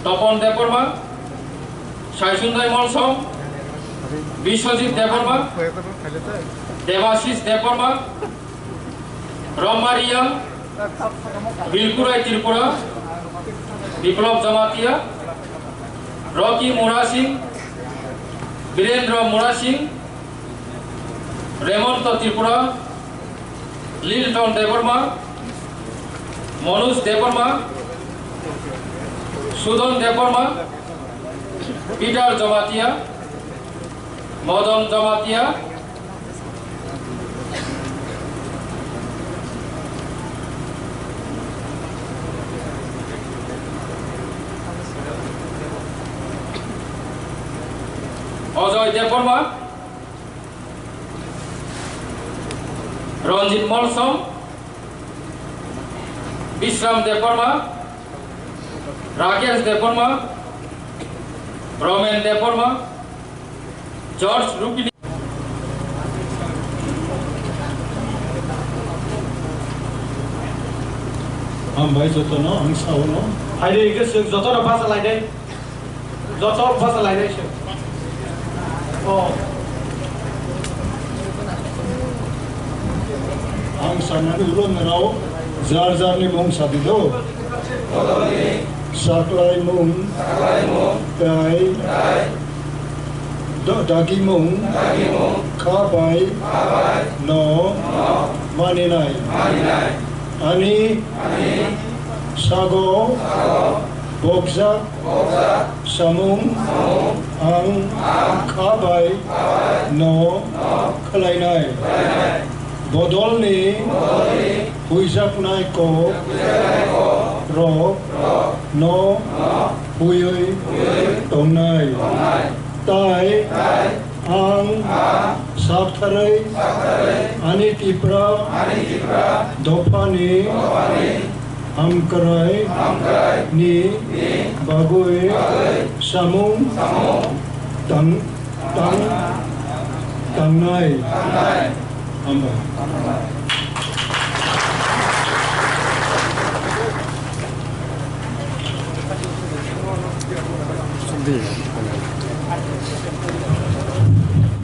তপন দেববর্মা সাইসুন্দয় মলসম বিশ্বজিৎ দেববর্মা দেবাশিস দেববর্মা রমারিয়া বিলকুরাই ত্রিপুরা বিপ্লব Jamatia Rocky মোরা সিং বীরেন্দ্র মোরা Singh রেমন্ত Tripura লিলটন Debbarma Manoj Debbarma Sudan Debbarma Peter Jamatia Madan Jamatia Ajay Debbarma রঞ্জিত মলসম বিশ্রাম দেববর্মা রাকেশ দেববর্মা রমেন দেববর্মা জর্জ রুপিনি ভাই যত ন আমি চাও ন আইরে ইকে যত ভাষা লাইনে যত ভাষা লাইনে ও आं साननानै उरुनराव जार जारनि मुं साबिदो साख्लाय मुं दाय दागि मुं खाबाय न मानिनाय आनि सागो बगजा सामुं आं खाबाय न खालायनाय बदलनि हुइजाबनाय को रक न हुयै दंनाय ताय आं साबथारै आनि टिप्रा दफानि हामक्राय नि बागै सामुं दांनाय